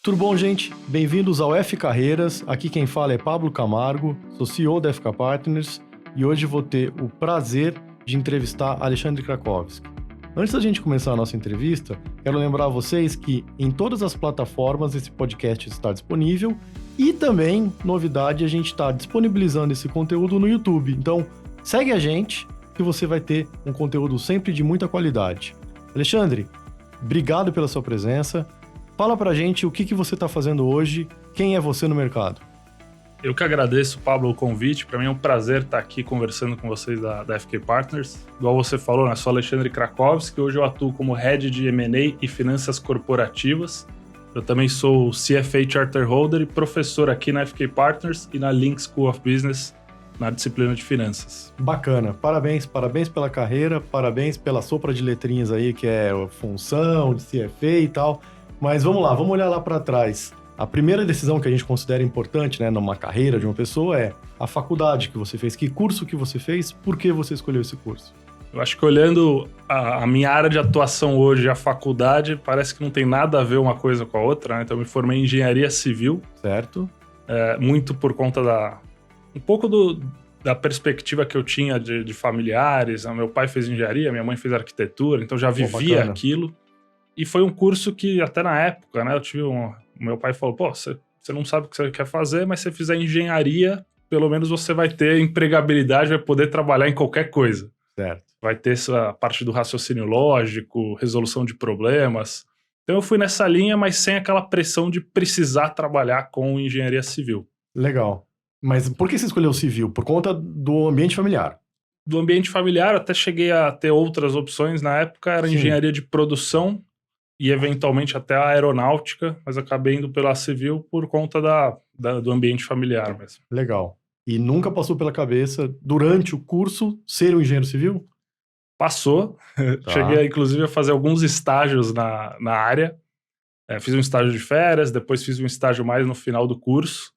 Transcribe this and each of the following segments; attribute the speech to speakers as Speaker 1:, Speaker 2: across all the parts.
Speaker 1: Tudo bom, gente? Bem-vindos ao F Carreiras. Aqui quem fala é Pablo Camargo, sou CEO da FK Partners e hoje vou ter o prazer de entrevistar Alexandre Krakowski. Antes da gente começar a nossa entrevista, quero lembrar a vocês que em todas as plataformas esse podcast está disponível e também, novidade, a gente está disponibilizando esse conteúdo no YouTube. Então, segue a gente que você vai ter um conteúdo sempre de muita qualidade. Alexandre, obrigado pela sua presença. Fala pra gente o que você está fazendo hoje, quem é você no mercado.
Speaker 2: Eu que agradeço, Pablo, o convite. Para mim é um prazer estar aqui conversando com vocês da FK Partners. Igual você falou, né? Sou Alexandre Krakowski, hoje eu atuo como Head de M&A e Finanças Corporativas. Eu também sou CFA Charter Holder e professor aqui na FK Partners e na Link School of Business, na disciplina de Finanças.
Speaker 1: Bacana, parabéns pela carreira, parabéns pela sopra de letrinhas aí, que é função de CFA e tal. Mas vamos lá, vamos olhar lá para trás. A primeira decisão que a gente considera importante, né, numa carreira de uma pessoa é a faculdade que você fez, que curso que você fez, por que você escolheu esse curso?
Speaker 2: Eu acho que olhando a minha área de atuação hoje, a faculdade, parece que não tem nada a ver uma coisa com a outra, né? Então eu me formei em Engenharia Civil.
Speaker 1: Certo.
Speaker 2: Muito por conta da perspectiva que eu tinha de familiares. Meu pai fez engenharia, minha mãe fez arquitetura, então já vivia aquilo. E foi um curso que, até na época, né, meu pai falou, você não sabe o que você quer fazer, mas se você fizer engenharia, pelo menos você vai ter empregabilidade, vai poder trabalhar em qualquer coisa.
Speaker 1: Certo.
Speaker 2: Vai ter essa parte do raciocínio lógico, resolução de problemas. Então eu fui nessa linha, mas sem aquela pressão de precisar trabalhar com engenharia civil.
Speaker 1: Legal. Mas por que você escolheu civil? Por conta do ambiente familiar?
Speaker 2: Do ambiente familiar, até cheguei a ter outras opções. Na época era engenharia de produção e eventualmente até a aeronáutica, mas acabei indo pela civil por conta do ambiente familiar mesmo.
Speaker 1: Legal. E nunca passou pela cabeça, durante o curso, ser um engenheiro civil?
Speaker 2: Passou. Tá. Cheguei, inclusive, a fazer alguns estágios na área. Fiz um estágio de férias, depois fiz um estágio mais no final do curso.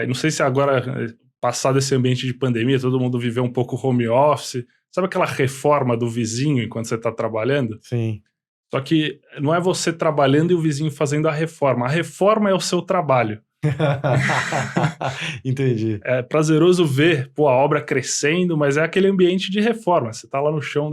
Speaker 2: Não sei se agora, passado esse ambiente de pandemia, todo mundo viveu um pouco home office. Sabe aquela reforma do vizinho enquanto você está trabalhando?
Speaker 1: Sim.
Speaker 2: Só que não é você trabalhando e o vizinho fazendo a reforma. A reforma é o seu trabalho.
Speaker 1: Entendi.
Speaker 2: É prazeroso ver a obra crescendo, mas é aquele ambiente de reforma. Você está lá no chão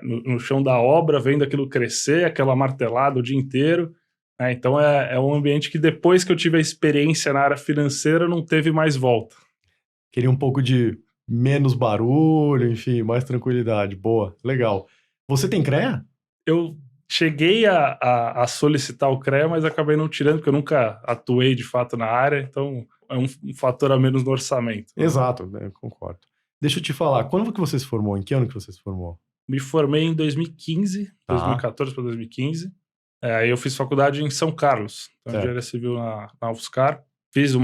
Speaker 2: no chão da obra, vendo aquilo crescer, aquela martelada o dia inteiro. Então é um ambiente que depois que eu tive a experiência na área financeira, não teve mais volta.
Speaker 1: Queria um pouco de menos barulho, enfim, mais tranquilidade. Boa, legal. Você tem CREA?
Speaker 2: Eu cheguei a solicitar o CREA, mas acabei não tirando, porque eu nunca atuei de fato na área, então é um fator a menos no orçamento.
Speaker 1: Exato, eu concordo. Deixa eu te falar, quando que você se formou? Em que ano que você se formou?
Speaker 2: Me formei em 2015, 2014 para 2015. Aí eu fiz faculdade em São Carlos, então engenharia civil na UFSCar. Fiz um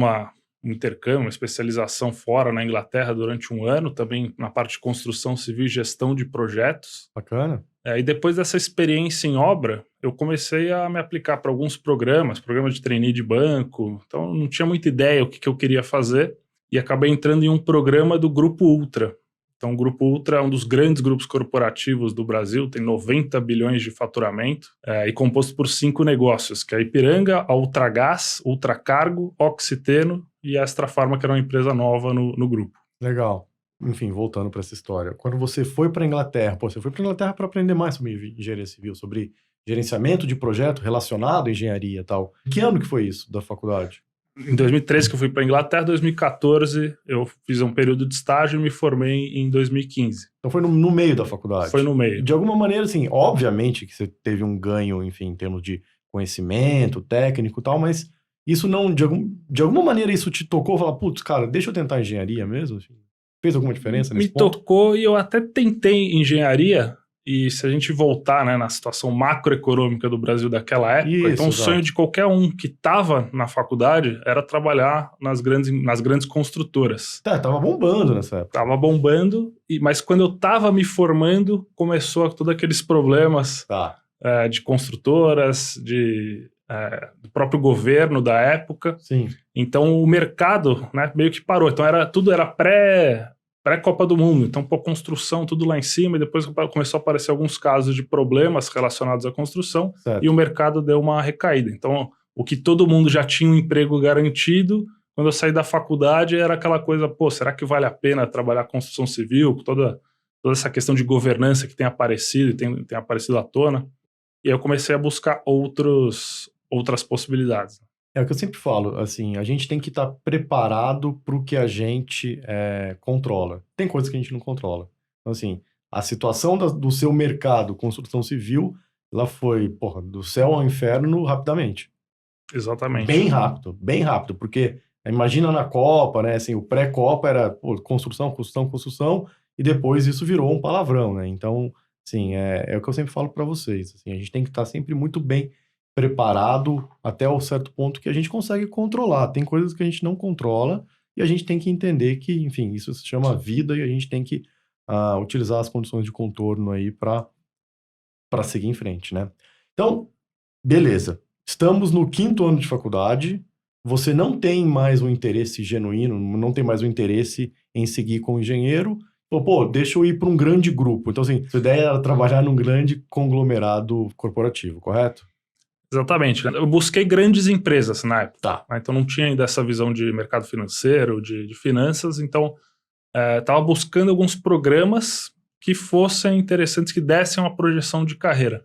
Speaker 2: intercâmbio, uma especialização fora na Inglaterra durante um ano, também na parte de construção civil e gestão de projetos.
Speaker 1: Bacana.
Speaker 2: E depois dessa experiência em obra, eu comecei a me aplicar para alguns programas de trainee de banco, então não tinha muita ideia o que eu queria fazer, e acabei entrando em um programa do Grupo Ultra. Então o Grupo Ultra é um dos grandes grupos corporativos do Brasil, tem 90 bilhões de faturamento, e composto por 5 negócios, que é a Ipiranga, a Ultragás, Ultracargo, Oxiteno e a Extra Farma, que era uma empresa nova no grupo.
Speaker 1: Legal. Enfim, voltando para essa história. Quando você foi para a Inglaterra, você foi para a Inglaterra para aprender mais sobre engenharia civil, sobre gerenciamento de projeto relacionado à engenharia e tal. Que ano que foi isso da faculdade?
Speaker 2: Em 2013 que eu fui para a Inglaterra, 2014 eu fiz um período de estágio e me formei em 2015.
Speaker 1: Então foi no meio da faculdade?
Speaker 2: Foi no meio.
Speaker 1: De alguma maneira, assim, obviamente que você teve um ganho, enfim, em termos de conhecimento, técnico e tal, mas isso não, de alguma maneira isso te tocou? Falar, putz, cara, deixa eu tentar engenharia mesmo? Assim, fez alguma diferença nesse ponto?
Speaker 2: Me tocou e eu até tentei engenharia. E se a gente voltar, né, na situação macroeconômica do Brasil daquela época, então o sonho de qualquer um que estava na faculdade era trabalhar nas grandes construtoras.
Speaker 1: Tava bombando nessa época.
Speaker 2: Tava bombando, mas quando eu tava me formando, começou todos aqueles problemas de construtoras, do próprio governo da época.
Speaker 1: Sim.
Speaker 2: Então o mercado, né, meio que parou. Então tudo era pré-Copa do Mundo, então construção tudo lá em cima, e depois começou a aparecer alguns casos de problemas relacionados à construção, e o mercado deu uma recaída. Então o que todo mundo já tinha um emprego garantido. Quando eu saí da faculdade era aquela coisa, pô, será que vale a pena trabalhar construção civil, com toda essa questão de governança que tem aparecido, tem aparecido à tona? E aí eu comecei a buscar outras possibilidades.
Speaker 1: É o que eu sempre falo, assim, a gente tem que estar preparado para o que a gente controla. Tem coisas que a gente não controla. Então, assim, a situação do seu mercado, construção civil, ela foi, porra, do céu ao inferno rapidamente.
Speaker 2: Exatamente.
Speaker 1: Bem rápido, porque imagina na Copa, né, assim, o pré-Copa era, pô, construção, e depois isso virou um palavrão, né? Então, assim, é o que eu sempre falo para vocês, assim, a gente tem que estar sempre muito bem preparado até o certo ponto que a gente consegue controlar. Tem coisas que a gente não controla e a gente tem que entender que, enfim, isso se chama vida e a gente tem que utilizar as condições de contorno aí para seguir em frente, né? Então, beleza. Estamos no 5º ano de faculdade, você não tem mais um interesse genuíno, não tem mais um interesse em seguir como engenheiro, pô, deixa eu ir para um grande grupo. Então, assim, sua ideia era trabalhar num grande conglomerado corporativo, correto?
Speaker 2: Exatamente. Eu busquei grandes empresas na época.
Speaker 1: Tá.
Speaker 2: Então não tinha ainda essa visão de mercado financeiro, de finanças. Então estava buscando alguns programas que fossem interessantes, que dessem uma projeção de carreira.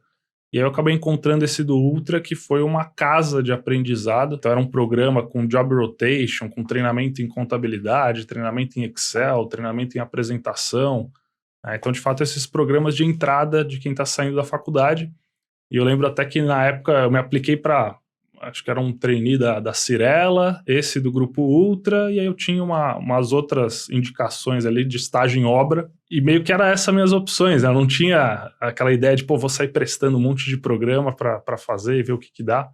Speaker 2: E aí eu acabei encontrando esse do Ultra, que foi uma casa de aprendizado. Então era um programa com job rotation, com treinamento em contabilidade, treinamento em Excel, treinamento em apresentação. Então, de fato, esses programas de entrada de quem está saindo da faculdade. E eu lembro até que na época eu me apliquei para, acho que era um trainee da Cyrela, esse do Grupo Ultra, e aí eu tinha umas outras indicações ali de estágio em obra, e meio que era essas minhas opções, né? Eu não tinha aquela ideia de, pô, vou sair prestando um monte de programa para fazer e ver o que dá.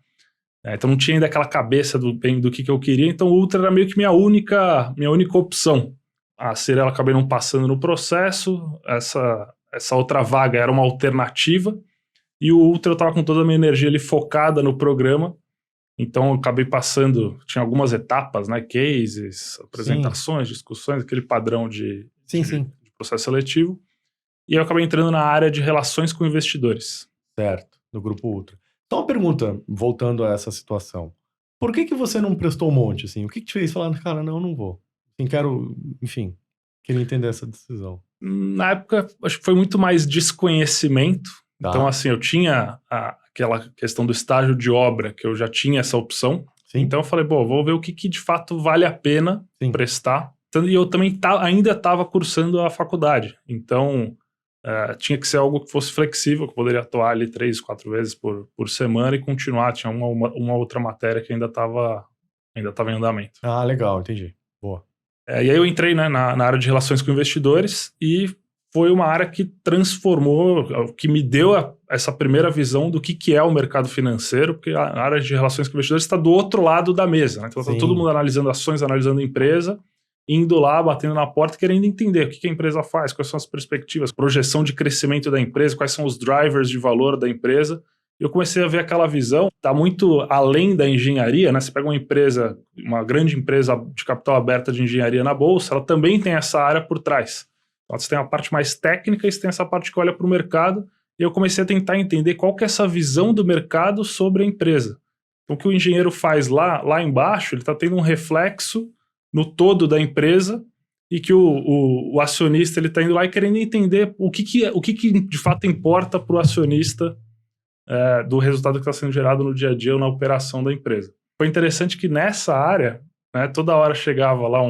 Speaker 2: Então não tinha ainda aquela cabeça do que eu queria, então o Ultra era meio que minha única opção. A Cyrela acabei não passando no processo, essa outra vaga era uma alternativa, e o Ultra eu estava com toda a minha energia ali focada no programa, então eu acabei passando, tinha algumas etapas, né, cases, apresentações, discussões, aquele padrão de processo seletivo, e eu acabei entrando na área de relações com investidores.
Speaker 1: Certo, do Grupo Ultra. Então uma pergunta, voltando a essa situação, por que você não prestou um monte, assim? O que te fez falar, cara, não vou? Enfim, queria entender essa decisão.
Speaker 2: Na época, acho que foi muito mais desconhecimento. Tá. Então, assim, eu tinha aquela questão do estágio de obra, que eu já tinha essa opção. Sim. Então eu falei, vou ver o que de fato vale a pena prestar. E eu também ainda estava cursando a faculdade. Então, tinha que ser algo que fosse flexível, que eu poderia atuar ali 3, 4 vezes por semana e continuar. Tinha uma outra matéria que ainda estava em andamento.
Speaker 1: Ah, legal, entendi. Boa.
Speaker 2: E aí eu entrei, né, na área de relações com investidores e foi uma área que transformou, que me deu essa primeira visão do que é o mercado financeiro, porque a área de relações com investidores está do outro lado da mesa, né? Então está todo mundo analisando ações, analisando empresa, indo lá, batendo na porta, querendo entender o que a empresa faz, quais são as perspectivas, projeção de crescimento da empresa, quais são os drivers de valor da empresa. Eu comecei a ver aquela visão, está muito além da engenharia, né? Você pega uma empresa, uma grande empresa de capital aberta de engenharia na bolsa, ela também tem essa área por trás. Então, você tem a parte mais técnica e você tem essa parte que olha para o mercado, e eu comecei a tentar entender qual que é essa visão do mercado sobre a empresa. Então, o que o engenheiro faz lá embaixo, ele está tendo um reflexo no todo da empresa, e que o acionista ele está indo lá e querendo entender o que de fato importa para o acionista do resultado que está sendo gerado no dia a dia ou na operação da empresa. Foi interessante que nessa área, né, toda hora chegava lá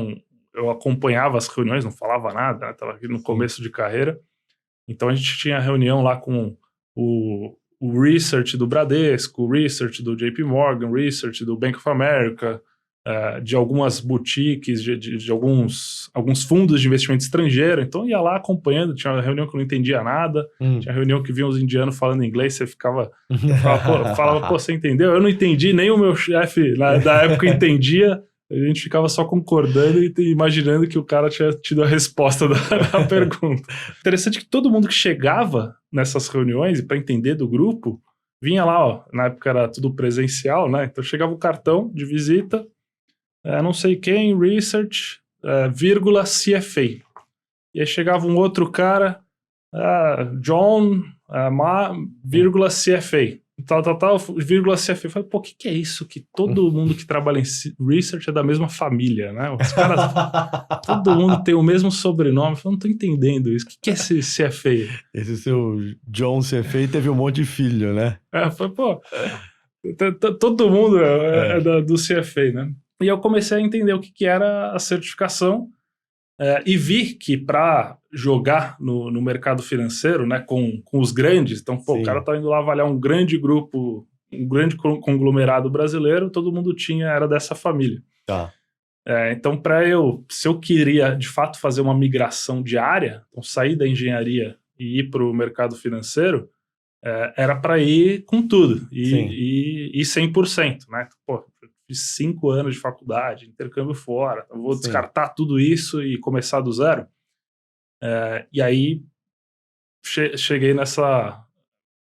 Speaker 2: eu acompanhava as reuniões, não falava nada, estava aqui no começo de carreira, então a gente tinha reunião lá com o research do Bradesco, o research do JP Morgan, o research do Bank of America, de algumas boutiques, de alguns fundos de investimento estrangeiro, então ia lá acompanhando, tinha reunião que eu não entendia nada, tinha reunião que vinha os indianos falando inglês, você falava, pô, você entendeu? Eu não entendi, nem o meu chefe da época entendia, a gente ficava só concordando e imaginando que o cara tinha tido a resposta da pergunta. Interessante que todo mundo que chegava nessas reuniões, para entender do grupo, vinha lá, ó, na época era tudo presencial, né? Então chegava o cartão de visita, não sei quem, research, vírgula, CFA. E aí chegava um outro cara, John, vírgula, CFA. tal, vírgula CFA. Eu falei, pô, o que é isso? Que todo mundo que trabalha em research é da mesma família, né? Os caras, todo mundo tem o mesmo sobrenome. Eu falei, não tô entendendo isso. O que é esse CFA?
Speaker 1: Esse seu John CFA teve um monte de filho, né?
Speaker 2: Eu falei, pô, todo mundo do CFA, né? E eu comecei a entender o que era a certificação e vi que para jogar no mercado financeiro, né, com os grandes, então, pô, o cara tá indo lá avaliar um grande grupo, um grande conglomerado brasileiro, todo mundo era dessa família.
Speaker 1: Tá.
Speaker 2: Então, se eu queria, de fato, fazer uma migração de área, então sair da engenharia e ir para o mercado financeiro, era para ir com tudo, e 100%, né? Pô, fiz 5 anos de faculdade, intercâmbio fora, então vou descartar tudo isso e começar do zero. E aí, cheguei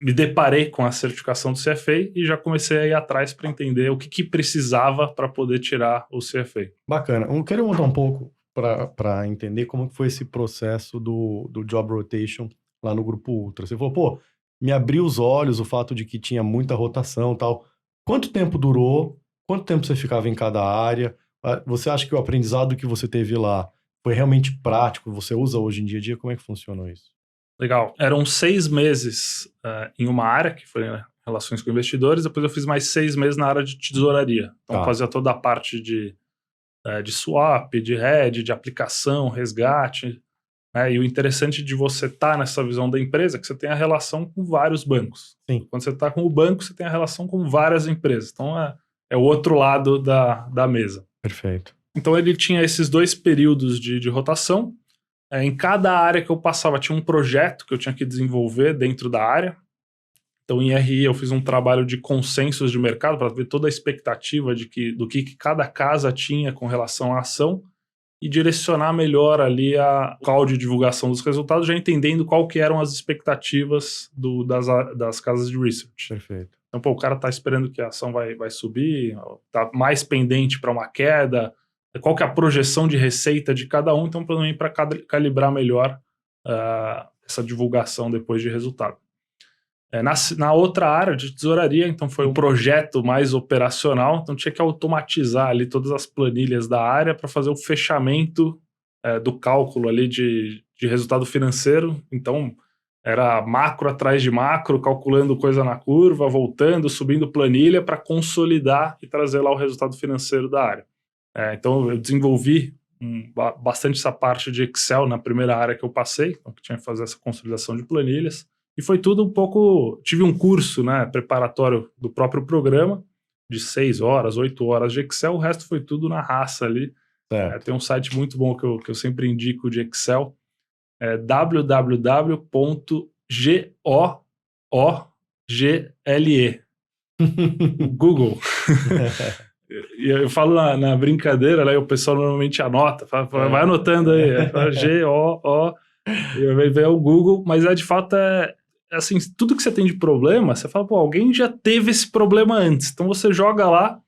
Speaker 2: me deparei com a certificação do CFA e já comecei a ir atrás para entender o que precisava para poder tirar o CFA.
Speaker 1: Bacana. Eu quero voltar um pouco para entender como foi esse processo do job rotation lá no Grupo Ultra. Você falou, pô, me abriu os olhos o fato de que tinha muita rotação e tal. Quanto tempo durou? Quanto tempo você ficava em cada área? Você acha que o aprendizado que você teve lá foi realmente prático? Você usa hoje em dia? Como é que funcionou isso?
Speaker 2: Legal. Eram 6 meses em uma área, que foi, né, relações com investidores. Depois eu fiz mais 6 meses na área de tesouraria. Então fazia toda a parte de swap, de hedge, de aplicação, resgate. E o interessante de você estar nessa visão da empresa é que você tem a relação com vários bancos.
Speaker 1: Sim.
Speaker 2: Quando você está com o banco, você tem a relação com várias empresas. Então, é o outro lado da mesa.
Speaker 1: Perfeito.
Speaker 2: Então, ele tinha esses 2 períodos de rotação. Em cada área que eu passava, tinha um projeto que eu tinha que desenvolver dentro da área. Então, em RI, eu fiz um trabalho de consensos de mercado para ver toda a expectativa do que cada casa tinha com relação à ação, e direcionar melhor ali o call de divulgação dos resultados, já entendendo qual que eram as expectativas das casas de research.
Speaker 1: Perfeito.
Speaker 2: Então, pô, o cara está esperando que a ação vai subir, está mais pendente para uma queda, qual que é a projeção de receita de cada um, então para calibrar melhor essa divulgação depois de resultado. Na outra área de tesouraria, então foi um projeto mais operacional, então tinha que automatizar ali todas as planilhas da área para fazer o fechamento do cálculo ali de resultado financeiro. Então era macro atrás de macro, calculando coisa na curva, voltando, subindo planilha para consolidar e trazer lá o resultado financeiro da área. Então eu desenvolvi bastante essa parte de Excel na primeira área que eu passei, então que tinha que fazer essa consolidação de planilhas. E foi tudo um pouco... Tive um curso, né, preparatório do próprio programa, de 6 horas, 8 horas de Excel. O resto foi tudo na raça ali. Tem um site muito bom que eu sempre indico de Excel. www.google. Google. E eu falo na brincadeira, né, o pessoal normalmente anota. Vai anotando aí. G-O-O. E vem o Google, mas de fato assim, tudo que você tem de problema, você fala, pô, alguém já teve esse problema antes. Então você joga lá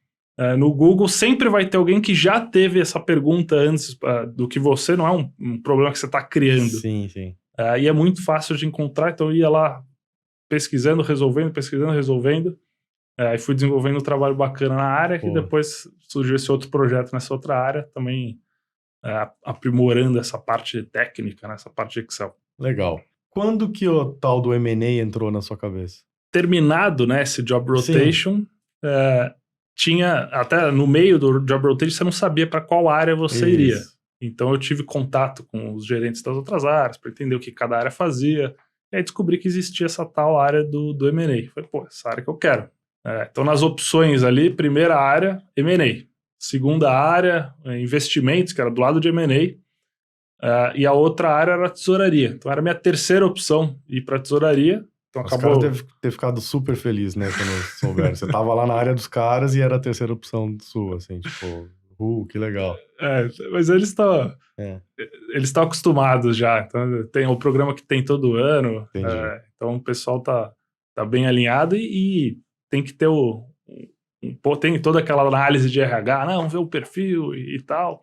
Speaker 2: no Google, sempre vai ter alguém que já teve essa pergunta antes do que você, não é um problema que você está criando.
Speaker 1: Sim, sim.
Speaker 2: E é muito fácil de encontrar, então eu ia lá pesquisando, resolvendo, e fui desenvolvendo um trabalho bacana na área, que depois surgiu esse outro projeto nessa outra área, também aprimorando essa parte técnica, né, essa parte de Excel.
Speaker 1: Legal. Quando que o tal do M&A entrou na sua cabeça?
Speaker 2: Terminado, né, esse job rotation, tinha, até no meio do job rotation, você não sabia para qual área você iria. Então eu tive contato com os gerentes das outras áreas, para entender o que cada área fazia, e aí descobri que existia essa tal área do M&A. Falei, pô, essa área que eu quero. Então nas opções ali, primeira área, M&A. Segunda área, investimentos, que era do lado de M&A. E a outra área era a tesouraria. Então era a minha terceira opção ir para a tesouraria. Então
Speaker 1: Os
Speaker 2: acabou...
Speaker 1: caras devem ter ficado super felizes, né, quando souberam. Você tava lá na área dos caras e era a terceira opção sua, assim, tipo, que legal.
Speaker 2: Mas eles estão acostumados já. Então, tem o programa que tem todo ano. Então o pessoal tá bem alinhado e tem que ter tem toda aquela análise de RH, vamos ver o perfil e tal.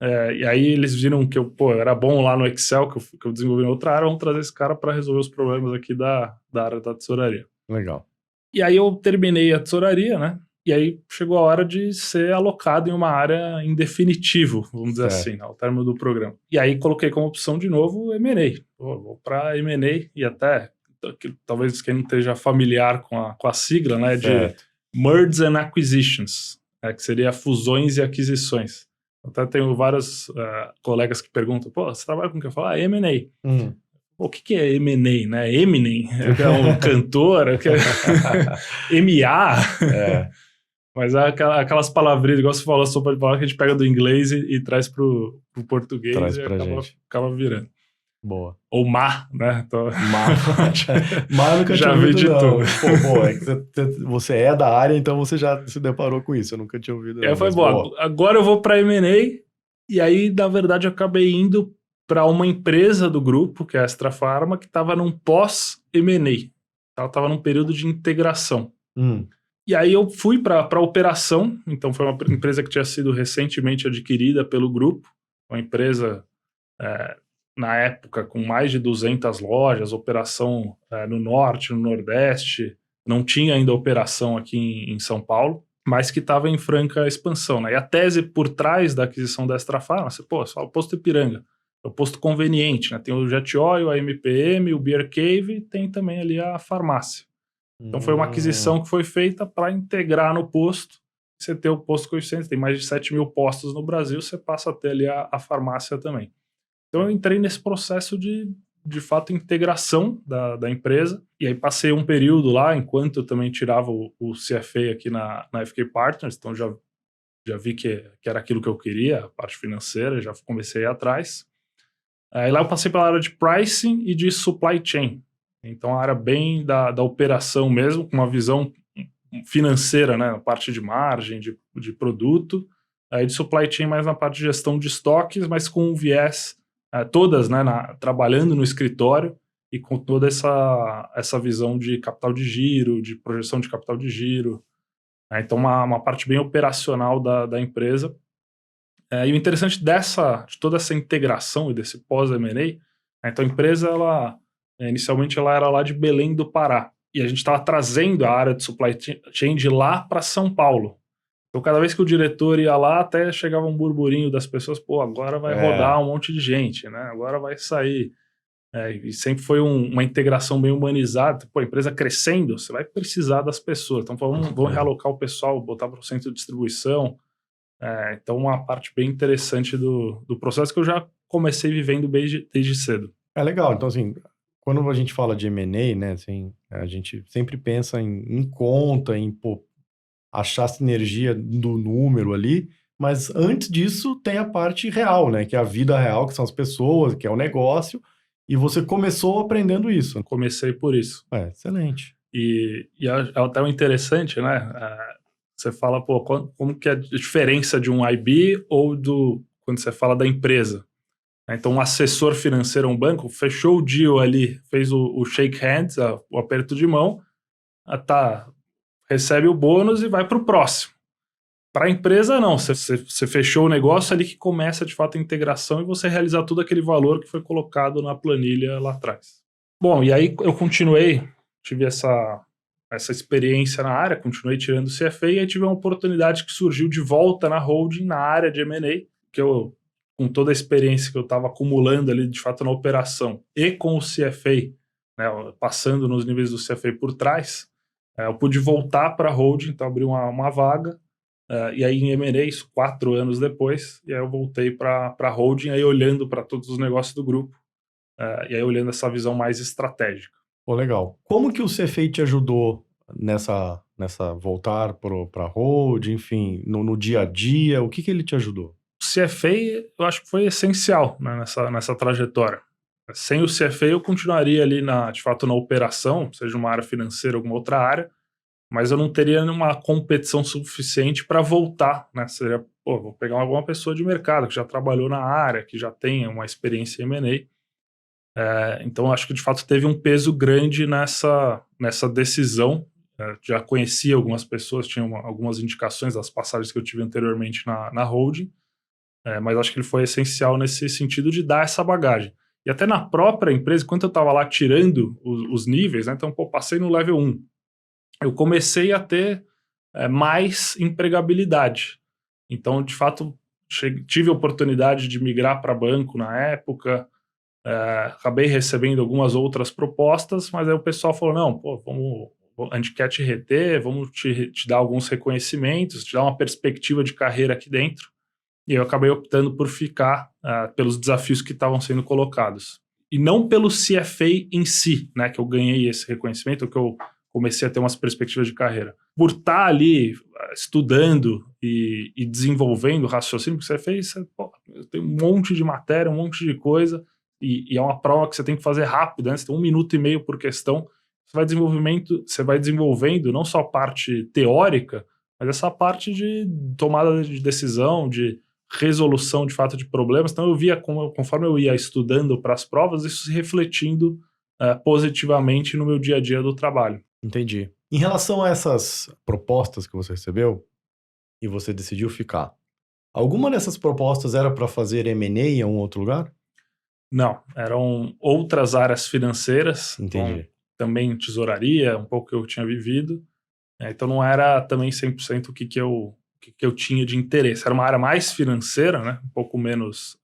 Speaker 2: E aí eles viram que eu era bom lá no Excel, que eu desenvolvi em outra área, vamos trazer esse cara para resolver os problemas aqui da área da tesouraria.
Speaker 1: Legal.
Speaker 2: E aí eu terminei a tesouraria, né? E aí chegou a hora de ser alocado em uma área em definitivo, vamos dizer assim, né, ao término do programa. E aí coloquei como opção de novo M&A. Vou para M&A e até, talvez quem não esteja familiar com a sigla, né, de Mergers and Acquisitions, que seria fusões e aquisições. Até tenho vários colegas que perguntam, pô, você trabalha com o que? Eu falo, M&A. O que é M&A, né? Eminem, é um cantor, M.A. Mas aquelas palavrinhas, igual você falou, sopa de palavra que a gente pega do inglês e traz pro português
Speaker 1: traz
Speaker 2: e
Speaker 1: pra
Speaker 2: acaba virando.
Speaker 1: Boa.
Speaker 2: Ou má, né? Então,
Speaker 1: má eu nunca
Speaker 2: já
Speaker 1: tinha
Speaker 2: vi
Speaker 1: ouvido,
Speaker 2: de
Speaker 1: não.
Speaker 2: tudo.
Speaker 1: Pô, é que você é da área, então você já se deparou com isso. Eu nunca tinha ouvido, não.
Speaker 2: Foi bom, agora eu vou pra M&A, e aí, na verdade, eu acabei indo para uma empresa do grupo, que é a Extra Pharma, que estava num pós-M&A. Ela estava num período de integração. E aí eu fui para a operação, então foi uma empresa que tinha sido recentemente adquirida pelo grupo, uma empresa, na época, com mais de 200 lojas, operação no Norte, no Nordeste, não tinha ainda operação aqui em São Paulo, mas que estava em franca expansão, né? E a tese por trás da aquisição da Extra Pharma, você fala o posto Ipiranga, é o posto conveniente, né? Tem o Jet Oil, a MPM, o Beer Cave, e tem também ali a farmácia. Então foi uma aquisição que foi feita para integrar no posto. Você tem o posto coeficiente, tem mais de 7 mil postos no Brasil, você passa a ter ali a farmácia também. Então eu entrei nesse processo de fato, integração da empresa, e aí passei um período lá, enquanto eu também tirava o CFA aqui na FK Partners, então já vi que era aquilo que eu queria, a parte financeira, já comecei a ir atrás. Aí lá eu passei pela área de pricing e de supply chain. Então, a área bem da operação mesmo, com uma visão financeira, né, na parte de margem, de produto, aí de supply chain mais na parte de gestão de estoques, mas com um viés, todas, né, trabalhando no escritório e com toda essa visão de capital de giro, de projeção de capital de giro. Então, uma parte bem operacional da empresa. E o interessante de toda essa integração e desse pós-M&A, então a empresa, inicialmente ela era lá de Belém do Pará, e a gente estava trazendo a área de supply chain de lá para São Paulo. Então cada vez que o diretor ia lá, até chegava um burburinho das pessoas, agora vai rodar um monte de gente, né? Agora vai sair. E sempre foi uma integração bem humanizada. A empresa crescendo, você vai precisar das pessoas. Então vamos realocar o pessoal, botar para o centro de distribuição. Então uma parte bem interessante do processo que eu já comecei vivendo desde cedo.
Speaker 1: É legal, então assim, quando a gente fala de M&A, né, assim, a gente sempre pensa em conta, em achar sinergia do número ali, mas antes disso tem a parte real, né, que é a vida real, que são as pessoas, que é o negócio, e você começou aprendendo isso.
Speaker 2: Comecei por isso.
Speaker 1: Excelente.
Speaker 2: E até o interessante, né, você fala, como que é a diferença de um IB ou quando você fala da empresa? Então, um assessor financeiro, um banco, fechou o deal ali, fez o shake hands, o aperto de mão, recebe o bônus e vai para o próximo. Para a empresa, não. Você fechou o negócio ali que começa, de fato, a integração e você realizar todo aquele valor que foi colocado na planilha lá atrás. Bom, e aí eu tive essa experiência na área, continuei tirando o CFA e aí tive uma oportunidade que surgiu de volta na holding, na área de M&A, que eu, com toda a experiência que eu estava acumulando ali, de fato, na operação, e com o CFA, né, passando nos níveis do CFA por trás, eu pude voltar para a holding, então abri uma vaga, e aí em M&A, 4 anos depois, e aí eu voltei para a holding, aí olhando para todos os negócios do grupo, e aí olhando essa visão mais estratégica.
Speaker 1: Legal. Como que o CFA te ajudou nessa voltar para a holding, enfim, no dia a dia? O que ele te ajudou?
Speaker 2: O CFA, eu acho que foi essencial, né, nessa trajetória. Sem o CFA, eu continuaria ali, de fato, na operação, seja uma área financeira ou alguma outra área, mas eu não teria nenhuma competição suficiente para voltar, né? Seria, vou pegar alguma pessoa de mercado que já trabalhou na área, que já tem uma experiência em M&A. Então, acho que, de fato, teve um peso grande nessa decisão. Já conhecia algumas pessoas, tinha algumas indicações das passagens que eu tive anteriormente na holding, mas acho que ele foi essencial nesse sentido de dar essa bagagem. E até na própria empresa, enquanto eu estava lá tirando os níveis, né, então, passei no level 1. eu comecei a ter mais empregabilidade. Então, de fato, tive a oportunidade de migrar para banco na época, acabei recebendo algumas outras propostas, mas aí o pessoal falou, não, pô, a gente quer te reter, vamos te dar alguns reconhecimentos, te dar uma perspectiva de carreira aqui dentro. E eu acabei optando por ficar pelos desafios que estavam sendo colocados. E não pelo CFA em si, né, que eu ganhei esse reconhecimento, que eu comecei a ter umas perspectivas de carreira. Por estar ali estudando e desenvolvendo raciocínio, porque CFA, tem um monte de matéria, um monte de coisa, e é uma prova que você tem que fazer rápido, né? Você tem 1 minuto e meio por questão. Você vai desenvolvendo não só a parte teórica, mas essa parte de tomada de decisão, de resolução de fato de problemas. Então eu via, conforme eu ia estudando para as provas, isso se refletindo positivamente no meu dia a dia do trabalho.
Speaker 1: Entendi. Em relação a essas propostas que você recebeu e você decidiu ficar, alguma dessas propostas era para fazer M&A em um outro lugar?
Speaker 2: Não, eram outras áreas financeiras.
Speaker 1: Entendi.
Speaker 2: Então, também tesouraria, um pouco que eu tinha vivido. Então não era também 100% o que eu tinha de interesse. Era uma área mais financeira, né? Um pouco menos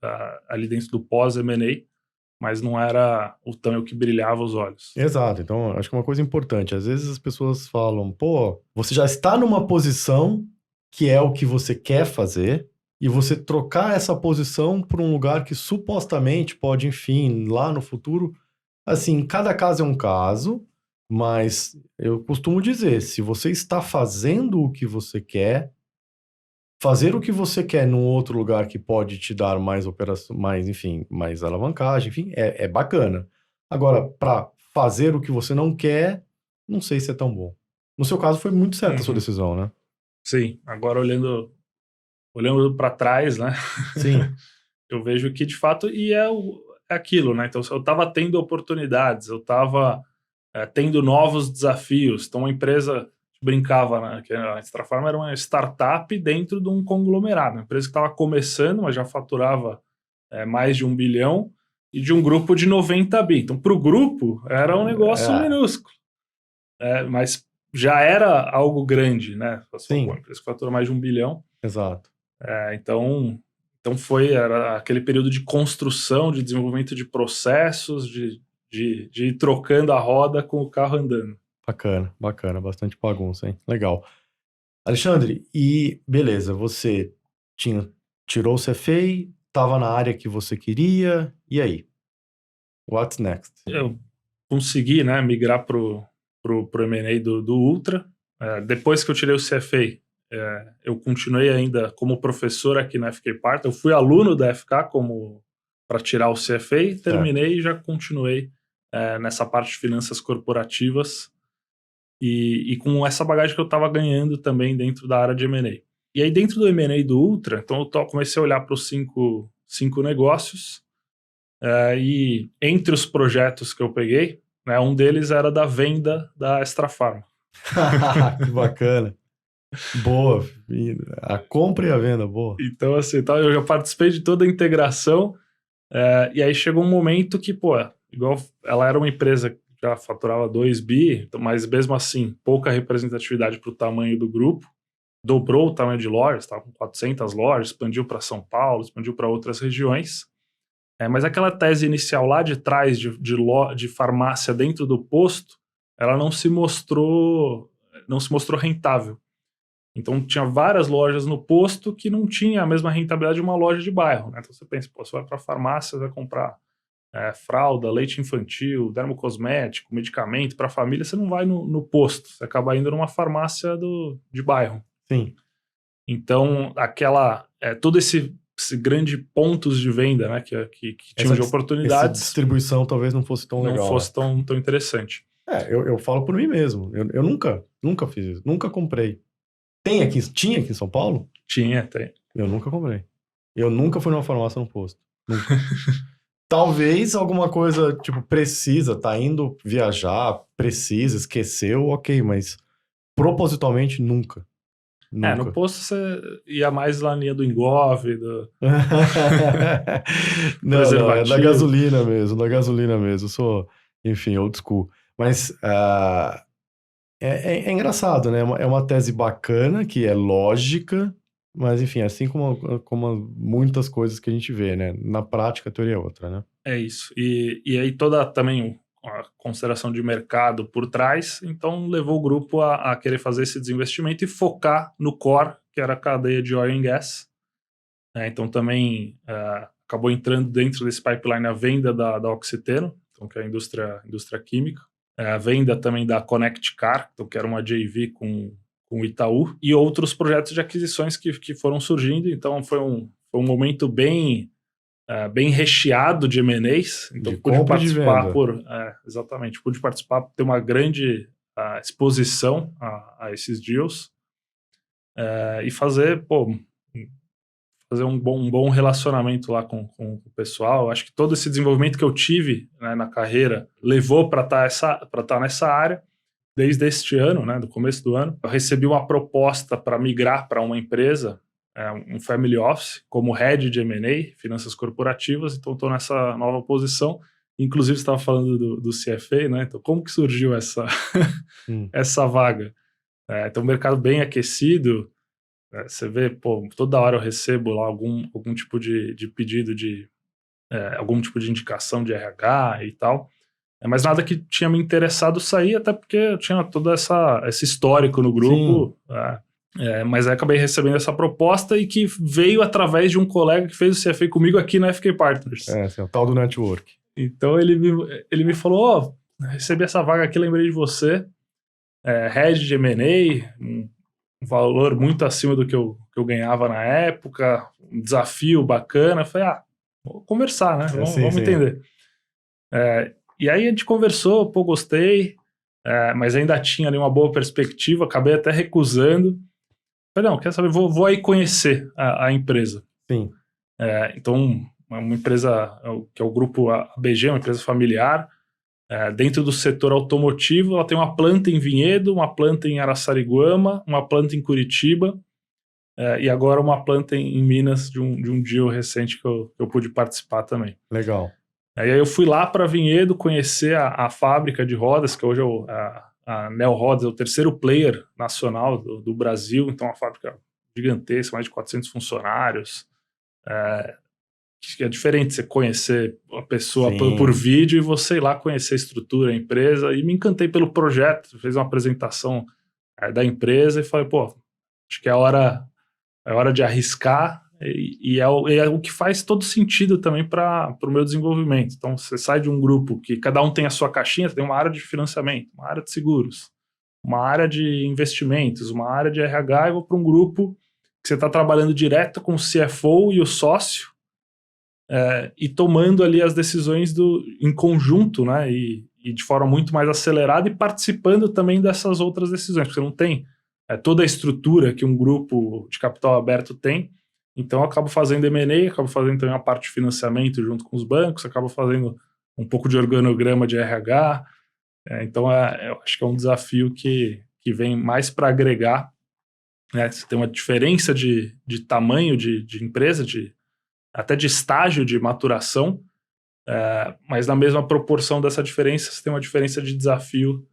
Speaker 2: ali dentro do pós-M&A, mas não era o tão que brilhava os olhos.
Speaker 1: Exato. Então, acho que é uma coisa importante. Às vezes as pessoas falam, pô, você já está numa posição que é o que você quer fazer, e você trocar essa posição por um lugar que supostamente pode, enfim, lá no futuro, assim, cada caso é um caso, mas eu costumo dizer, se você está fazendo o que você quer, fazer o que você quer num outro lugar que pode te dar mais operação, mais, enfim, mais alavancagem, enfim, é bacana. Agora, para fazer o que você não quer, não sei se é tão bom. No seu caso, foi muito certa a sua decisão, né?
Speaker 2: Sim, agora olhando para trás, né?
Speaker 1: Sim.
Speaker 2: Eu vejo que de fato, é aquilo, né? Então, eu estava tendo oportunidades, eu estava tendo novos desafios. Então, uma empresa brincava, né, que a Extra Farma era uma startup dentro de um conglomerado, uma empresa que estava começando, mas já faturava mais de 1 bilhão, e de um grupo de 90 bi. Então, para o grupo, era um negócio minúsculo. Mas já era algo grande, né?
Speaker 1: Sim.
Speaker 2: Uma empresa que fatura mais de 1 bilhão.
Speaker 1: Exato.
Speaker 2: Então era aquele período de construção, de desenvolvimento de processos, de ir trocando a roda com o carro andando.
Speaker 1: Bacana, bastante bagunça, hein? Legal. Alexandre, e beleza, você tirou o CFA, estava na área que você queria, e aí? What's next?
Speaker 2: Eu consegui, né, migrar pro M&A do Ultra. Depois que eu tirei o CFA, eu continuei ainda como professor aqui na FK Partner. Eu fui aluno da FK para tirar o CFA, terminei e já continuei nessa parte de finanças corporativas e com essa bagagem que eu estava ganhando também dentro da área de M&A. E aí dentro do M&A do Ultra, então eu comecei a olhar para os cinco negócios e entre os projetos que eu peguei, né, um deles era da venda da Extra Farma.
Speaker 1: Que bacana. Boa, a compra e a venda, boa.
Speaker 2: Então, assim, eu já participei de toda a integração, e aí chegou um momento que, igual ela era uma empresa que já faturava 2 bi, mas mesmo assim, pouca representatividade para o tamanho do grupo, dobrou o tamanho de lojas, estava com 400 lojas, expandiu para São Paulo, expandiu para outras regiões, mas aquela tese inicial lá de trás de farmácia dentro do posto, ela não se mostrou rentável. Então tinha várias lojas no posto que não tinha a mesma rentabilidade de uma loja de bairro, né? Então você pensa, você vai para a farmácia, vai comprar fralda, leite infantil, dermocosmético, medicamento para a família, você não vai no posto, você acaba indo numa farmácia de bairro.
Speaker 1: Sim.
Speaker 2: Então todo esse grande pontos de venda, né, que tinham de oportunidades.
Speaker 1: Essa distribuição talvez não fosse tão legal.
Speaker 2: Não fosse tão interessante.
Speaker 1: Eu falo por mim mesmo. Eu nunca fiz isso. Nunca comprei. Tinha aqui em São Paulo?
Speaker 2: Tem.
Speaker 1: Eu nunca comprei. Eu nunca fui numa farmácia no posto. Nunca. Talvez alguma coisa, tipo, precisa, tá indo viajar, precisa, esqueceu, ok, mas propositalmente nunca.
Speaker 2: No posto você ia mais na linha do engove,
Speaker 1: Não, é da gasolina mesmo, Eu sou, enfim, old school. Mas É engraçado, né? É uma tese bacana, que é lógica, mas enfim, assim como muitas coisas que a gente vê, né? Na prática, a teoria é outra, né?
Speaker 2: É isso. E aí toda também a consideração de mercado por trás, então levou o grupo a querer fazer esse desinvestimento e focar no core, que era a cadeia de oil and gas. Então também acabou entrando dentro desse pipeline a venda da Oxiteno, então, que é a indústria química, a venda também da Connect Car, então, que era uma JV com o Itaú, e outros projetos de aquisições que foram surgindo. Então foi um momento bem recheado de M&As, então
Speaker 1: De
Speaker 2: pude
Speaker 1: compra e de
Speaker 2: participar
Speaker 1: venda.
Speaker 2: exatamente, pude participar, ter uma grande exposição a esses deals, e fazer um bom relacionamento lá com o pessoal. Acho que todo esse desenvolvimento que eu tive, né, na carreira levou para estar nessa área. Desde este ano, né, do começo do ano, eu recebi uma proposta para migrar para uma empresa, um family office, como head de M&A, finanças corporativas. Então estou nessa nova posição. Inclusive, você estava falando do CFA, né? Então, como que surgiu essa vaga? Então, um mercado bem aquecido. Você vê, toda hora eu recebo lá algum tipo de pedido algum tipo de indicação de RH e tal. Mas nada que tinha me interessado sair, até porque eu tinha todo esse histórico no
Speaker 1: Sim,
Speaker 2: grupo. Mas aí acabei recebendo essa proposta e que veio através de um colega que fez o CFA comigo aqui na FK Partners.
Speaker 1: assim, o tal do network.
Speaker 2: Então ele me falou: recebi essa vaga aqui, lembrei de você. Head de M&A, um valor muito acima do que eu ganhava na época, um desafio bacana. Eu falei, vou conversar, né?
Speaker 1: Sim,
Speaker 2: Vamos
Speaker 1: sim.
Speaker 2: entender. E aí a gente conversou, gostei, mas ainda tinha ali uma boa perspectiva, acabei até recusando. Falei, não, quer saber, vou aí conhecer a empresa.
Speaker 1: Sim.
Speaker 2: Então, uma empresa que é o grupo ABG, uma empresa familiar, dentro do setor automotivo. Ela tem uma planta em Vinhedo, uma planta em Araçariguama, uma planta em Curitiba, e agora uma planta em Minas, de um deal recente que eu pude participar também.
Speaker 1: Legal.
Speaker 2: Aí eu fui lá para Vinhedo conhecer a fábrica de rodas, que hoje a Neo Rodas é o terceiro player nacional do Brasil, então uma fábrica gigantesca, mais de 400 funcionários. É diferente você conhecer a pessoa por
Speaker 1: Sim.
Speaker 2: vídeo e você ir lá conhecer a estrutura, a empresa, e me encantei pelo projeto, fez uma apresentação da empresa e falei, acho que é hora de arriscar, e é o que faz todo sentido também para o meu desenvolvimento. Então, você sai de um grupo que cada um tem a sua caixinha, você tem uma área de financiamento, uma área de seguros, uma área de investimentos, uma área de RH, e vou para um grupo que você está trabalhando direto com o CFO e o sócio, e tomando ali as decisões em conjunto, né, e de forma muito mais acelerada, e participando também dessas outras decisões, porque você não tem toda a estrutura que um grupo de capital aberto tem. Então eu acabo fazendo M&A, acabo fazendo também a parte de financiamento junto com os bancos, acabo fazendo um pouco de organograma de RH. Então eu acho que é um desafio que vem mais para agregar, né? Você tem uma diferença de tamanho de empresa, até de estágio de maturação, mas na mesma proporção dessa diferença, você tem uma diferença de desafio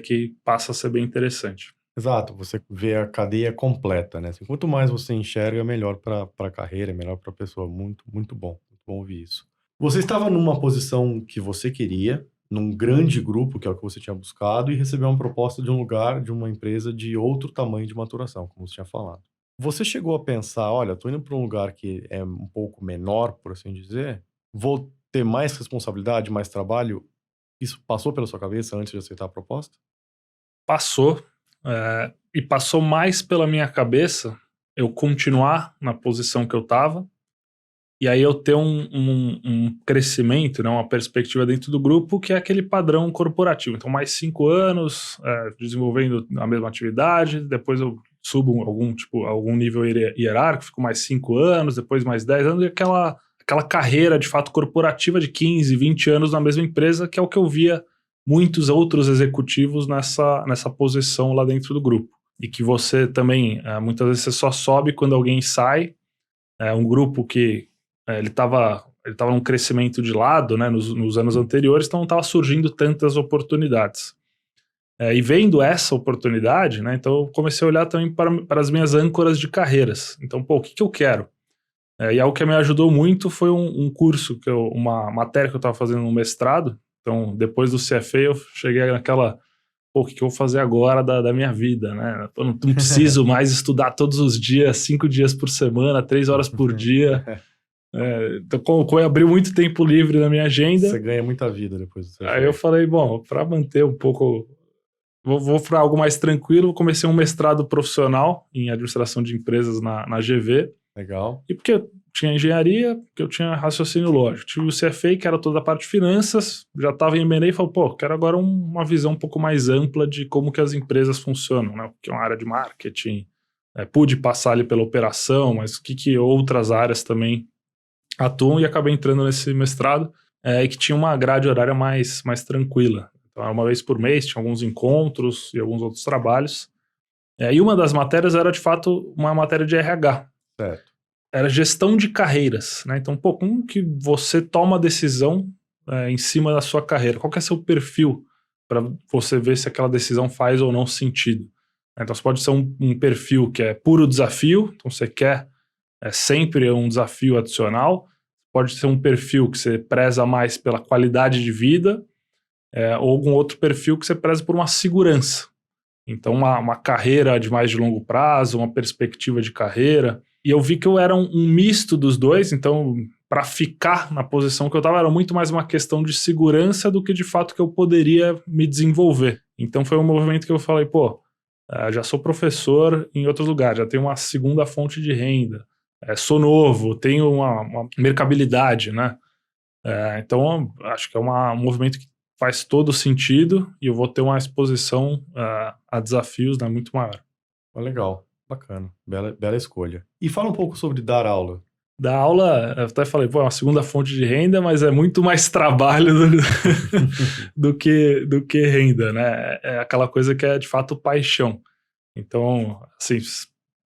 Speaker 2: que passa a ser bem interessante.
Speaker 1: Exato, você vê a cadeia completa, né? Assim, quanto mais você enxerga, melhor para a carreira, melhor para a pessoa. Muito, muito bom ouvir isso. Você estava numa posição que você queria, num grande grupo, que é o que você tinha buscado, e recebeu uma proposta de um lugar, de uma empresa de outro tamanho de maturação, como você tinha falado. Você chegou a pensar, olha, estou indo para um lugar que é um pouco menor, por assim dizer, vou ter mais responsabilidade, mais trabalho? Isso passou pela sua cabeça antes de aceitar a proposta?
Speaker 2: Passou, e passou mais pela minha cabeça eu continuar na posição que eu estava, e aí eu ter um crescimento, né, uma perspectiva dentro do grupo, que é aquele padrão corporativo. Então, mais 5 anos desenvolvendo a mesma atividade, depois eu subo algum nível hierárquico, fico mais 5 anos, depois mais 10 anos, e aquela carreira, de fato, corporativa de 15, 20 anos na mesma empresa, que é o que eu via muitos outros executivos nessa posição lá dentro do grupo. E que você também, muitas vezes você só sobe quando alguém sai. Um grupo que ele estava num crescimento de lado, né, nos anos anteriores, então não estava surgindo tantas oportunidades. E vendo essa oportunidade, né, então eu comecei a olhar também para as minhas âncoras de carreiras. Então, pô, o que eu quero? E algo que me ajudou muito foi um curso, uma matéria que eu estava fazendo no mestrado. Então, depois do CFA, eu cheguei naquela, pô, o que eu vou fazer agora da minha vida, né? Eu não preciso mais estudar todos os dias, 5 dias por semana, 3 horas por dia. Então, como eu abri muito tempo livre na minha agenda...
Speaker 1: Você ganha muita vida depois do CFA.
Speaker 2: Aí eu falei, bom, para manter um pouco... Vou para algo mais tranquilo. Comecei um mestrado profissional em administração de empresas na GV.
Speaker 1: Legal.
Speaker 2: E porque eu tinha engenharia, porque eu tinha raciocínio lógico. Tive o CFA, que era toda a parte de finanças, já estava em M&A e falei, pô, quero agora uma visão um pouco mais ampla de como que as empresas funcionam, né? Que é uma área de marketing. Pude passar ali pela operação, mas o que outras áreas também atuam, e acabei entrando nesse mestrado, e que tinha uma grade horária mais tranquila. Então, era uma vez por mês, tinha alguns encontros e alguns outros trabalhos. E uma das matérias era, de fato, uma matéria de RH.
Speaker 1: Certo.
Speaker 2: Era gestão de carreiras, né? Então, pô, como que você toma a decisão em cima da sua carreira? Qual que é seu perfil para você ver se aquela decisão faz ou não sentido? Então, você pode ser um perfil que é puro desafio, então você quer sempre um desafio adicional. Pode ser um perfil que você preza mais pela qualidade de vida, ou algum outro perfil que você preza por uma segurança. Então, uma carreira de longo prazo, uma perspectiva de carreira. E eu vi que eu era um misto dos dois, então, para ficar na posição que eu estava, era muito mais uma questão de segurança do que de fato que eu poderia me desenvolver. Então, foi um movimento que eu falei, pô, já sou professor em outros lugares, já tenho uma segunda fonte de renda, sou novo, tenho uma mercabilidade, né? Então, acho que é um movimento que faz todo sentido e eu vou ter uma exposição a desafios, né, muito maior.
Speaker 1: Legal, bacana, bela escolha. E fala um pouco sobre dar aula.
Speaker 2: Dar aula, eu até falei, pô, é uma segunda fonte de renda, mas é muito mais trabalho do que renda, né? É aquela coisa que é de fato paixão. Então, assim,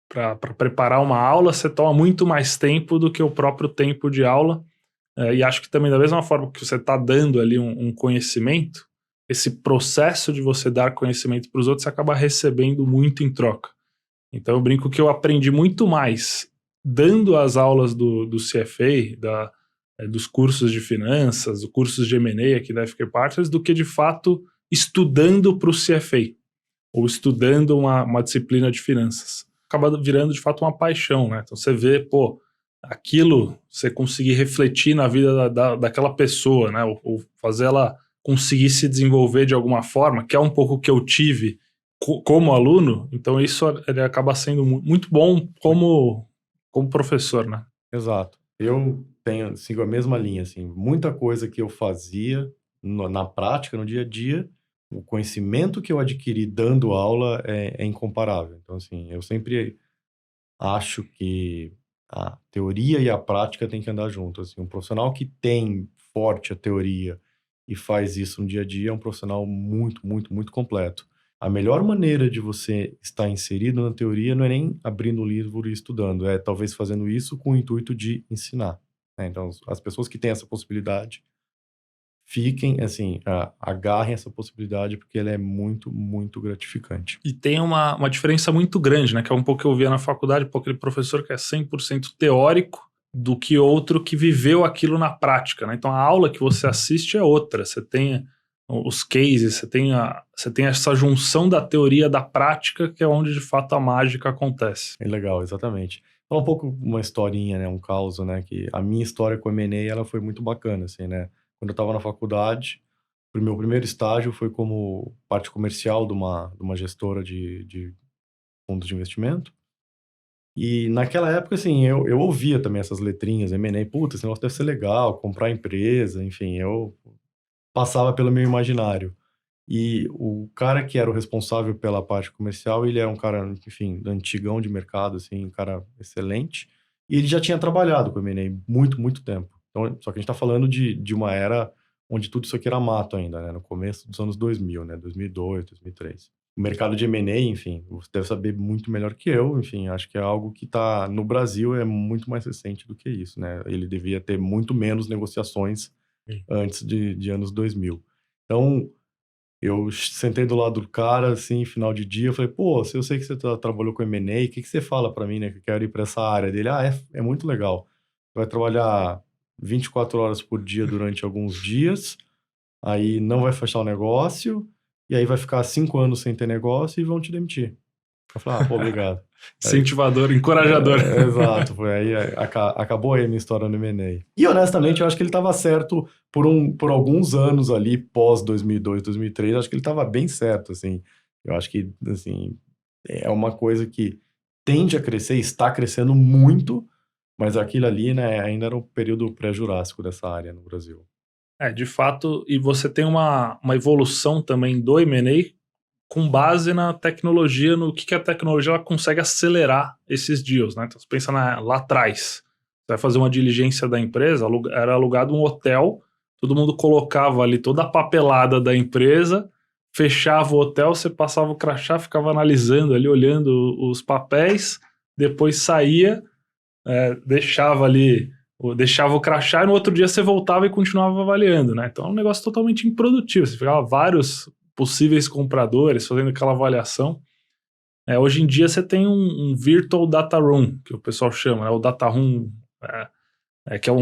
Speaker 2: para preparar uma aula, você toma muito mais tempo do que o próprio tempo de aula. E acho que também, da mesma forma que você está dando ali um conhecimento, esse processo de você dar conhecimento para os outros, você acaba recebendo muito em troca. Então eu brinco que eu aprendi muito mais dando as aulas do CFA, dos cursos de finanças, dos cursos de M&A aqui da FK Partners, do que de fato estudando para o CFA, ou estudando uma disciplina de finanças. Acaba virando de fato uma paixão, né? Então você vê, pô, aquilo, você conseguir refletir na vida daquela pessoa, né? Ou fazer ela conseguir se desenvolver de alguma forma, que é um pouco o que eu tive como aluno. Então isso ele acaba sendo muito bom como professor, né?
Speaker 1: Exato. Eu sigo a mesma linha, assim, muita coisa que eu fazia na prática, no dia a dia, o conhecimento que eu adquiri dando aula é incomparável. Então, assim, eu sempre acho que a teoria e a prática têm que andar junto. Assim, um profissional que tem forte a teoria e faz isso no dia a dia é um profissional muito, muito, muito completo. A melhor maneira de você estar inserido na teoria não é nem abrindo o livro e estudando, é talvez fazendo isso com o intuito de ensinar, né? Então, as pessoas que têm essa possibilidade, fiquem, assim, agarrem essa possibilidade, porque ela é muito, muito gratificante.
Speaker 2: E tem uma diferença muito grande, né? Que é um pouco que eu via na faculdade, um pouco aquele professor que é 100% teórico, do que outro que viveu aquilo na prática, né? Então a aula que você assiste é outra, você tem os cases, você tem essa junção da teoria da prática, que é onde de fato a mágica acontece.
Speaker 1: É legal, exatamente. Fala um pouco uma historinha, né, um caos, né, que a minha história com o M&A, ela foi muito bacana, assim, né? Quando eu estava na faculdade, o meu primeiro estágio foi como parte comercial de uma gestora de fundos de investimento. E naquela época, assim, eu ouvia também essas letrinhas, M&A, puta, esse negócio deve ser legal, comprar empresa, enfim, eu passava pelo meu imaginário. E o cara que era o responsável pela parte comercial, ele era um cara, enfim, antigão de mercado, assim, um cara excelente. E ele já tinha trabalhado com M&A muito, muito tempo. Então, só que a gente tá falando de uma era onde tudo isso aqui era mato ainda, né? No começo dos anos 2000, né? 2002, 2003. O mercado de M&A, enfim, você deve saber muito melhor que eu, enfim, acho que é algo que tá no Brasil, é muito mais recente do que isso, né? Ele devia ter muito menos negociações antes de anos 2000. Então, Eu sentei do lado do cara, assim, final de dia, eu falei, pô, eu sei que você trabalhou com M&A, o que você fala pra mim, né, que eu quero ir pra essa área dele? Ah, é muito legal. Vai trabalhar 24 horas por dia durante alguns dias, aí não vai fechar o negócio, e aí vai ficar 5 anos sem ter negócio e vão te demitir. Eu falei, ah, pô, obrigado. Aí,
Speaker 2: Incentivador, encorajador.
Speaker 1: exato, foi aí acabou aí a minha história no M&A. E honestamente, eu acho que ele estava certo por alguns anos ali, pós 2002, 2003, acho que ele estava bem certo, assim. Eu acho que, assim, é uma coisa que tende a crescer, está crescendo muito, mas aquilo ali, né, ainda era o período pré-jurássico dessa área no Brasil.
Speaker 2: De fato, e você tem uma evolução também do M&A com base na tecnologia, no que a tecnologia ela consegue acelerar esses deals, né? Então você pensa lá atrás, você vai fazer uma diligência da empresa, era alugado um hotel, todo mundo colocava ali toda a papelada da empresa, fechava o hotel, você passava o crachá, ficava analisando ali, olhando os papéis, depois saía, deixava o crachá e no outro dia você voltava e continuava avaliando, né? Então é um negócio totalmente improdutivo, você ficava vários possíveis compradores fazendo aquela avaliação. Hoje em dia você tem um virtual data room, que o pessoal chama, né? O data room, que é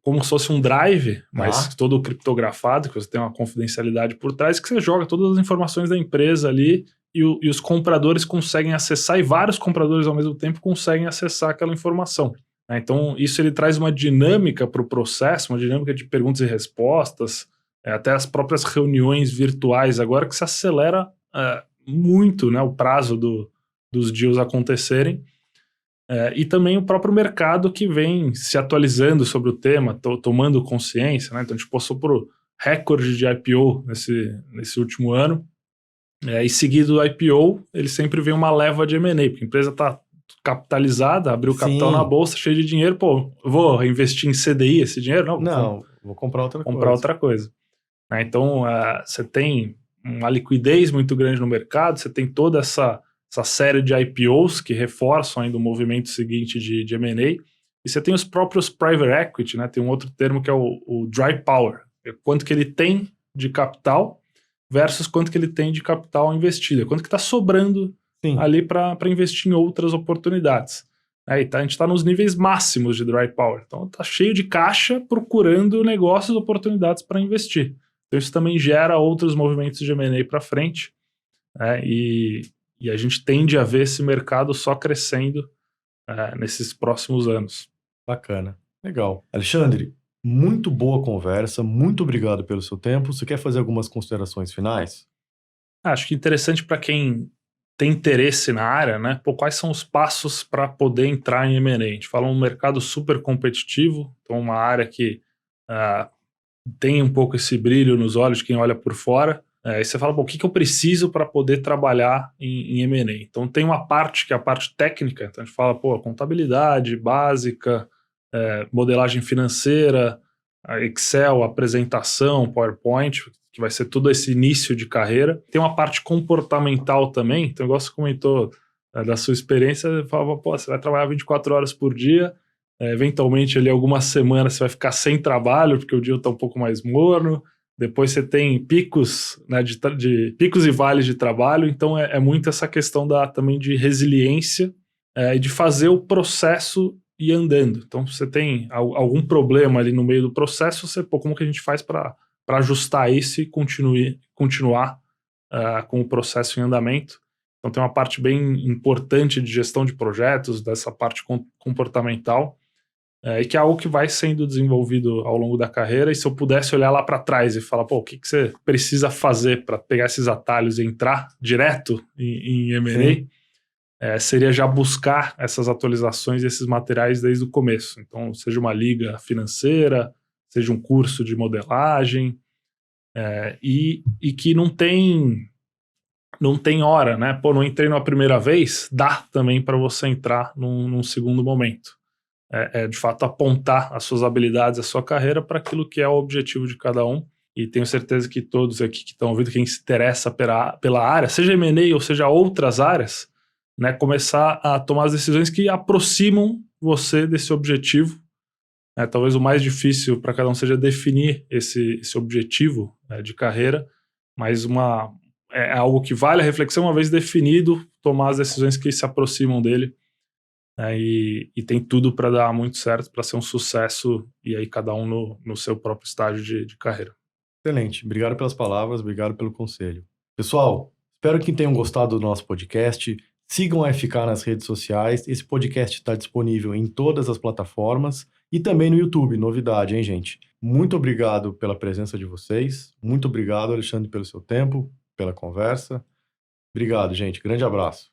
Speaker 2: como se fosse um drive, mas todo criptografado, que você tem uma confidencialidade por trás, que você joga todas as informações da empresa ali e os compradores conseguem acessar, e vários compradores ao mesmo tempo conseguem acessar aquela informação. Então isso ele traz uma dinâmica para o processo, uma dinâmica de perguntas e respostas, até as próprias reuniões virtuais agora, que se acelera muito, né, o prazo dos deals acontecerem, e também o próprio mercado que vem se atualizando sobre o tema, tomando consciência, né? Então a gente passou por recorde de IPO nesse último ano, e seguido do IPO, ele sempre vem uma leva de M&A, porque a empresa está capitalizada, abriu capital na bolsa, cheio de dinheiro, pô, vou investir em CDI esse dinheiro?
Speaker 1: Não, vou comprar outra
Speaker 2: coisa. Então, você tem uma liquidez muito grande no mercado, você tem toda essa série de IPOs que reforçam ainda o movimento seguinte de M&A, e você tem os próprios private equity, né? Tem um outro termo que é o dry power, quanto que ele tem de capital versus quanto que ele tem de capital investido, quanto que está sobrando ali para investir em outras oportunidades. A gente está nos níveis máximos de dry power, então está cheio de caixa procurando negócios, oportunidades para investir. Então isso também gera outros movimentos de M&A para frente, e a gente tende a ver esse mercado só crescendo nesses próximos anos.
Speaker 1: Bacana, legal. Alexandre, muito boa conversa, muito obrigado pelo seu tempo. Você quer fazer algumas considerações finais?
Speaker 2: Acho que interessante para quem tem interesse na área, né? Quais são os passos para poder entrar em M&A? A gente fala um mercado super competitivo, então uma área que tem um pouco esse brilho nos olhos de quem olha por fora. Aí você fala, o que eu preciso para poder trabalhar em M&A? Então tem uma parte que é a parte técnica, então a gente fala, contabilidade básica, modelagem financeira, Excel, apresentação, PowerPoint, que vai ser todo esse início de carreira. Tem uma parte comportamental também, então igual você comentou da sua experiência, você falava, você vai trabalhar 24 horas por dia, eventualmente ali algumas semanas você vai ficar sem trabalho, porque o dia está um pouco mais morno, depois você tem picos, né, de picos e vales de trabalho, então é muito essa questão também de resiliência e de fazer o processo ir andando. Então, se você tem algum problema ali no meio do processo, como que a gente faz para ajustar isso e continuar com o processo em andamento? Então, tem uma parte bem importante de gestão de projetos, dessa parte comportamental, e que é algo que vai sendo desenvolvido ao longo da carreira. E se eu pudesse olhar lá para trás e falar, o que você precisa fazer para pegar esses atalhos e entrar direto em M&A, seria já buscar essas atualizações e esses materiais desde o começo. Então, seja uma liga financeira, seja um curso de modelagem, e que não tem hora, né? Não entrei na primeira vez, dá também para você entrar num segundo momento. De fato apontar as suas habilidades, a sua carreira para aquilo que é o objetivo de cada um. E tenho certeza que todos aqui que estão ouvindo, quem se interessa pela área, seja M&A ou seja outras áreas, né, começar a tomar as decisões que aproximam você desse objetivo. Talvez o mais difícil para cada um seja definir esse objetivo de carreira, mas é algo que vale a reflexão, uma vez definido, tomar as decisões que se aproximam dele, né, e tem tudo para dar muito certo, para ser um sucesso, e aí cada um no seu próprio estágio de carreira.
Speaker 1: Excelente. Obrigado pelas palavras, obrigado pelo conselho. Pessoal, espero que tenham gostado do nosso podcast. Sigam a FK nas redes sociais. Esse podcast está disponível em todas as plataformas e também no YouTube. Novidade, hein, gente? Muito obrigado pela presença de vocês. Muito obrigado, Alexandre, pelo seu tempo, pela conversa. Obrigado, gente. Grande abraço.